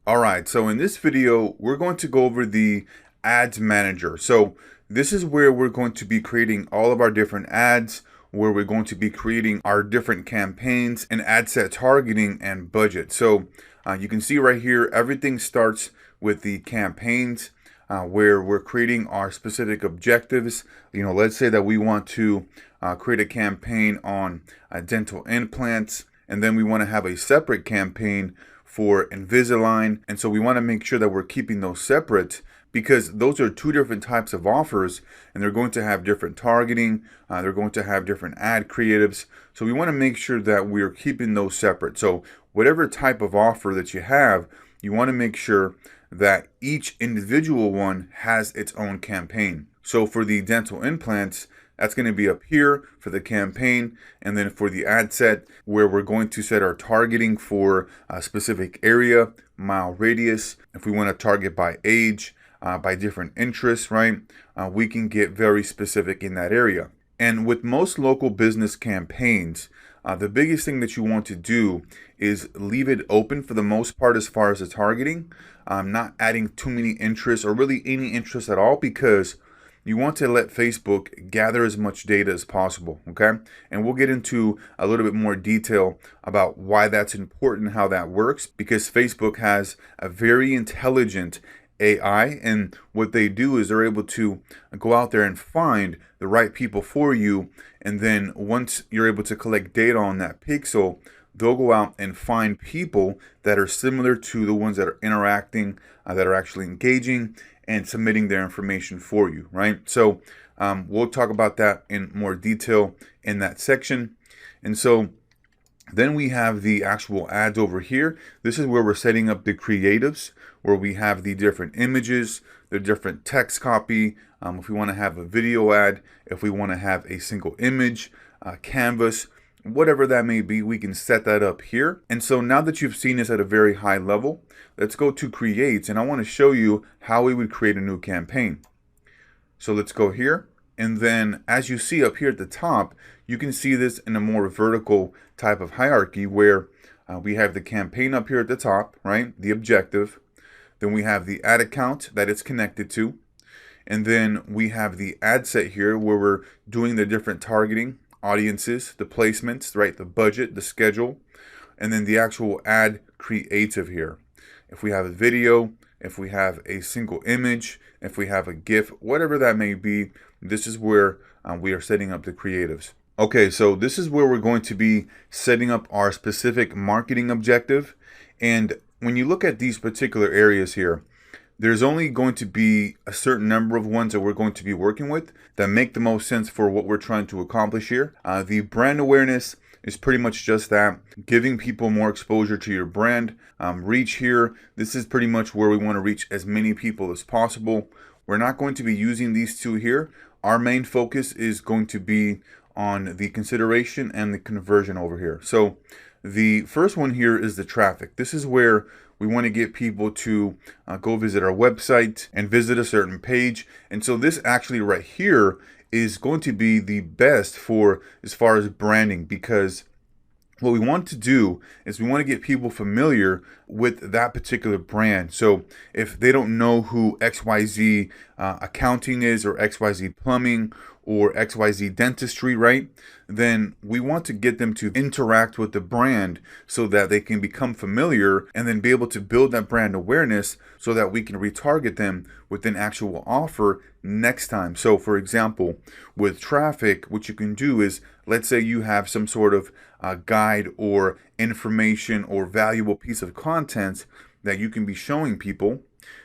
All right, so in this video, we're going to go over the ads manager. So this is where we're going to be creating all of our different ads, where we're going to be creating our different campaigns and ad set targeting and budget. So you can see right here, everything starts with the campaigns where we're creating our specific objectives. Let's say that we want to create a campaign on dental implants, and then we want to have a separate campaign for Invisalign. And so we want to make sure that we're keeping those separate because those are two different types of offers and they're going to have different targeting. They're going to have different ad creatives. So we want to make sure that we're keeping those separate. So whatever type of offer that you have, you want to make sure that each individual one has its own campaign. So for the dental implants, that's going to be up here for the campaign. And then for the ad set, where we're going to set our targeting for a specific area, mile radius. If we want to target by age, by different interests, right? We can get very specific in that area. And with most local business campaigns, the biggest thing that you want to do is leave it open for the most part as far as the targeting, not adding too many interests or really any interest at all, because you want to let Facebook gather as much data as possible, okay? And we'll get into a little bit more detail about why that's important, how that works, because Facebook has a very intelligent AI, and what they do is they're able to go out there and find the right people for you, and then once you're able to collect data on that pixel, they'll go out and find people that are similar to the ones that are interacting, that are actually engaging and submitting their information for you, right? So we'll talk about that in more detail in that section. And so then we have the actual ads over here. This is where we're setting up the creatives, where we have the different images, the different text copy. If we want to have a video ad, if we want to have a single image, canvas, whatever that may be, we can set that up here. And so now that you've seen this at a very high level, let's go to create, and I want to show you how we would create a new campaign. So let's go here. And then as you see up here at the top, you can see this in a more vertical type of hierarchy where we have the campaign up here at the top, right? The objective. Then we have the ad account that it's connected to. And then we have the ad set here where we're doing the different targeting, audiences, the placements, right? The budget, the schedule, and then the actual ad creative here. If we have a video, if we have a single image, if we have a GIF, whatever that may be, this is where we are setting up the creatives. Okay, so this is where we're going to be setting up our specific marketing objective. And when you look at these particular areas here, there's only going to be a certain number of ones that we're going to be working with that make the most sense for what we're trying to accomplish here. The brand awareness is pretty much just that, giving people more exposure to your brand. Reach here, this is pretty much where we want to reach as many people as possible. We're not going to be using these two here. Our main focus is going to be on the consideration and the conversion over here. So the first one here is the traffic. This is where we want to get people to go visit our website and visit a certain page. And so this actually right here is going to be the best for as far as branding, because what we want to do is we want to get people familiar with that particular brand. So if they don't know who XYZ accounting is, or XYZ plumbing, or XYZ dentistry, right? Then we want to get them to interact with the brand so that they can become familiar and then be able to build that brand awareness so that we can retarget them with an actual offer next time. So for example, with traffic, what you can do is, let's say you have some sort of guide or information or valuable piece of content that you can be showing people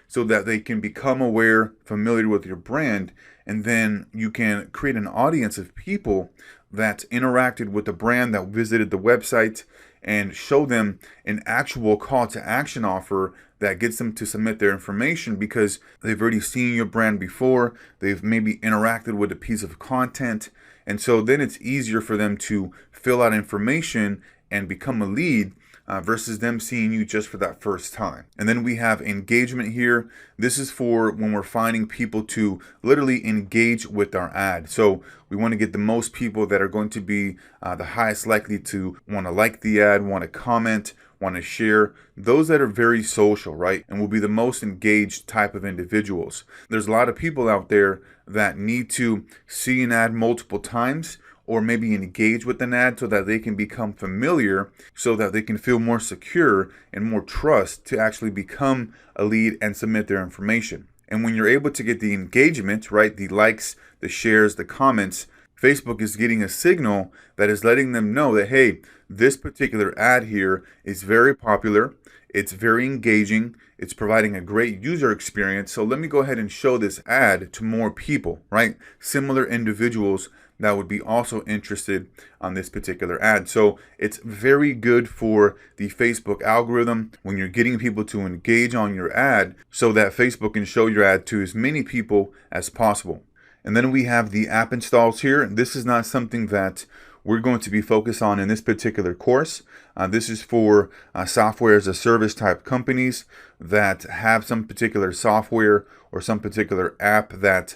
so that they can become aware, familiar with your brand, and then you can create an audience of people that interacted with the brand, that visited the website, and show them an actual call to action offer that gets them to submit their information because they've already seen your brand before, they've maybe interacted with a piece of content, and so then it's easier for them to fill out information and become a lead versus them seeing you just for that first time. And then we have engagement here. This is for when we're finding people to literally engage with our ad. So we want to get the most people that are going to be the highest likely to want to like the ad, want to comment, want to share, those that are very social, right? And will be the most engaged type of individuals. There's a lot of people out there that need to see an ad multiple times or maybe engage with an ad so that they can become familiar, so that they can feel more secure and more trust to actually become a lead and submit their information. And when you're able to get the engagement, right, the likes, the shares, the comments, Facebook is getting a signal that is letting them know that, hey, this particular ad here is very popular, it's very engaging, it's providing a great user experience. So let me go ahead and show this ad to more people, right? Similar individuals that would be also interested on this particular ad. So it's very good for the Facebook algorithm when you're getting people to engage on your ad so that Facebook can show your ad to as many people as possible. And then we have the app installs here. This is not something that we're going to be focused on in this particular course. This is for software as a service type companies that have some particular software or some particular app that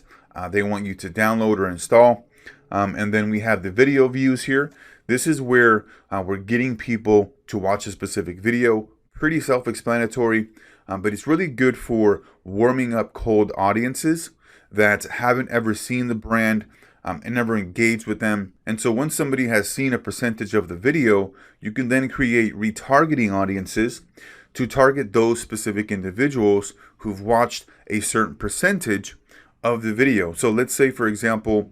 they want you to download or install. And then we have the video views here. This is where we're getting people to watch a specific video. Pretty self-explanatory, but it's really good for warming up cold audiences that haven't ever seen the brand and never engaged with them. And so once somebody has seen a percentage of the video, you can then create retargeting audiences to target those specific individuals who've watched a certain percentage of the video. So let's say, for example,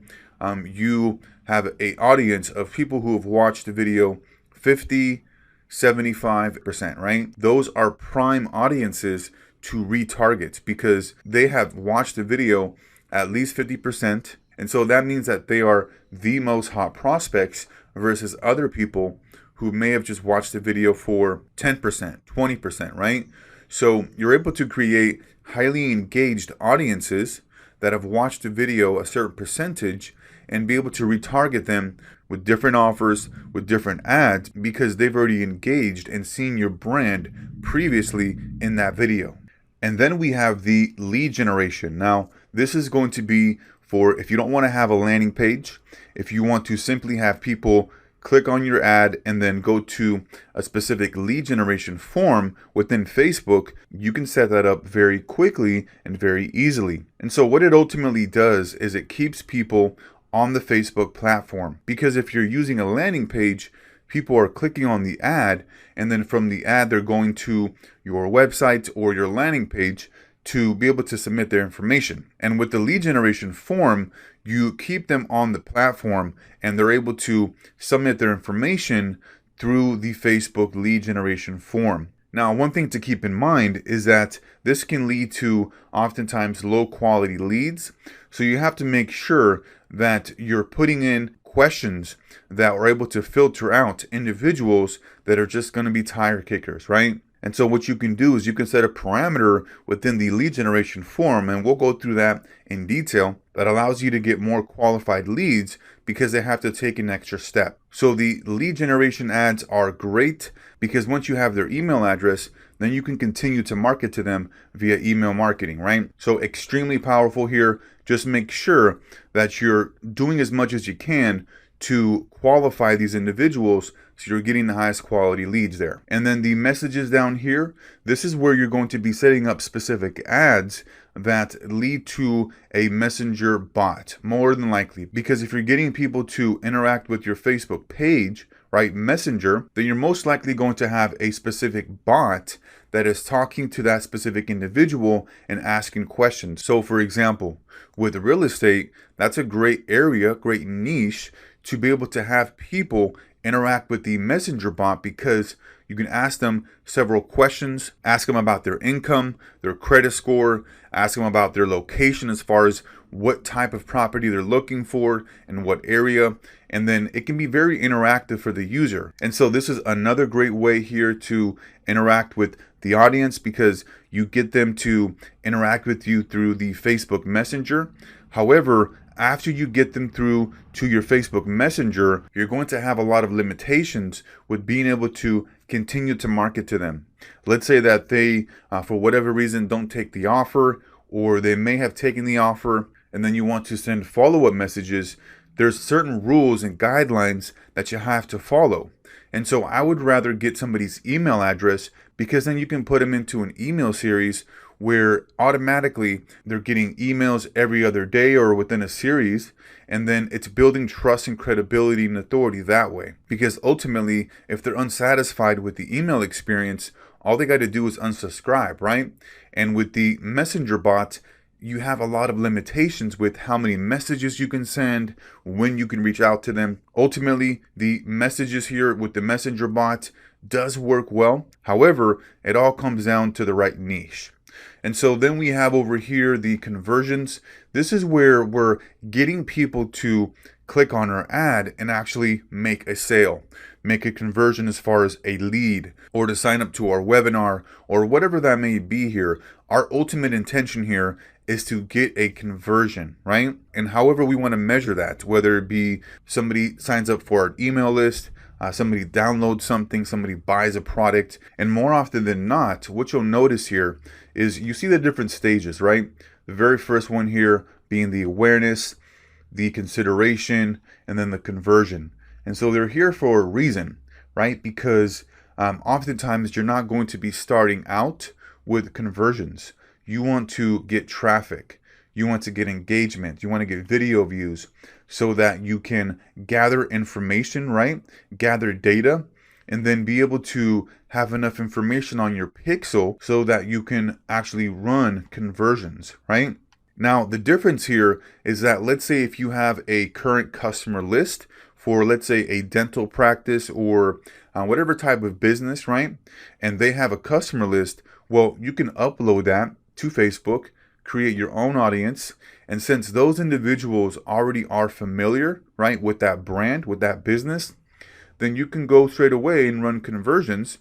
you have an audience of people who have watched the video 50, 75%, right? Those are prime audiences to retarget because they have watched the video at least 50%. And so that means that they are the most hot prospects versus other people who may have just watched the video for 10%, 20%, right? So you're able to create highly engaged audiences that have watched the video a certain percentage and be able to retarget them with different offers, with different ads, because they've already engaged and seen your brand previously in that video. And then we have the lead generation. Now, this is going to be for if you don't want to have a landing page, if you want to simply have people click on your ad and then go to a specific lead generation form within Facebook, you can set that up very quickly and very easily. And so what it ultimately does is it keeps people on the Facebook platform, because if you're using a landing page, people are clicking on the ad, and then from the ad they're going to your website or your landing page to be able to submit their information. And with the lead generation form, you keep them on the platform and they're able to submit their information through the Facebook lead generation form. Now, one thing to keep in mind is that this can lead to oftentimes low quality leads. So you have to make sure that you're putting in questions that are able to filter out individuals that are just going to be tire kickers, right? And so what you can do is you can set a parameter within the lead generation form, and we'll go through that in detail, that allows you to get more qualified leads because they have to take an extra step. So the lead generation ads are great because once you have their email address, then you can continue to market to them via email marketing, right? So extremely powerful here. Just make sure that you're doing as much as you can to qualify these individuals so you're getting the highest quality leads there. And then the messages down here, this is where you're going to be setting up specific ads that lead to a messenger bot, more than likely. Because if you're getting people to interact with your Facebook page, right, Messenger, then you're most likely going to have a specific bot that is talking to that specific individual and asking questions. So for example, with real estate, that's a great area, great niche to be able to have people interact with the Messenger bot, because you can ask them several questions, ask them about their income, their credit score, ask them about their location as far as what type of property they're looking for and what area. And then it can be very interactive for the user. And so this is another great way here to interact with the audience, because you get them to interact with you through the Facebook Messenger. However, after you get them through to your Facebook Messenger, you're going to have a lot of limitations with being able to continue to market to them. Let's say that they, for whatever reason, don't take the offer, or they may have taken the offer, and then you want to send follow-up messages there's certain rules and guidelines that you have to follow. And so I would rather get somebody's email address, because then you can put them into an email series where automatically they're getting emails every other day or within a series. And then it's building trust and credibility and authority that way. Because ultimately, if they're unsatisfied with the email experience, all they got to do is unsubscribe, right? And with the messenger bot, you have a lot of limitations with how many messages you can send, when you can reach out to them. Ultimately, the messages here with the messenger bot does work well. However, it all comes down to the right niche. And so then we have over here the conversions. This is where we're getting people to click on our ad and actually make a sale, make a conversion as far as a lead, or to sign up to our webinar, or whatever that may be here. Our ultimate intention here is to get a conversion, right? And however we want to measure that, whether it be somebody signs up for our email list, somebody downloads something, somebody buys a product. And more often than not, what you'll notice here is you see the different stages, right? The very first one here being the awareness, the consideration, and then the conversion. And so they're here for a reason, right? Because oftentimes you're not going to be starting out with conversions. You want to get traffic. You want to get engagement. You want to get video views so that you can gather information, right? Gather data, and then be able to have enough information on your pixel so that you can actually run conversions, right? Now, the difference here is that, let's say if you have a current customer list for, let's say, a dental practice or whatever type of business, right? And they have a customer list, well, you can upload that to Facebook, create your own audience. And since those individuals already are familiar, right, with that brand, with that business, then you can go straight away and run conversions,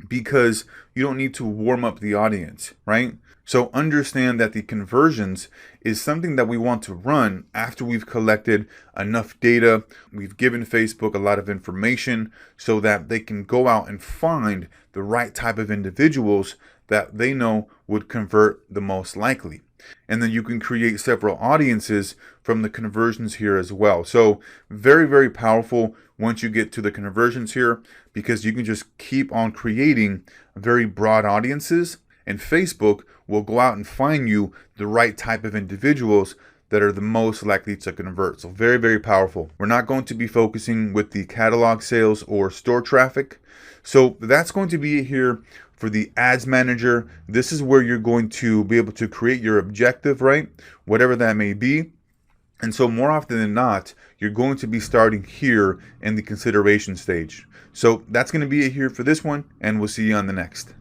because you don't need to warm up the audience, right? So understand that the conversions is something that we want to run after we've collected enough data. We've given Facebook a lot of information so that they can go out and find the right type of individuals that they know would convert the most likely. And then you can create several audiences from the conversions here as well. So very, very powerful once you get to the conversions here, because you can just keep on creating very broad audiences, and Facebook will go out and find you the right type of individuals that are the most likely to convert. So very, very powerful. We're not going to be focusing with the catalog sales or store traffic. So that's going to be here for the ads manager. This is where you're going to be able to create your objective, right? Whatever that may be. And so more often than not, you're going to be starting here in the consideration stage. So that's going to be it here for this one, and we'll see you on the next.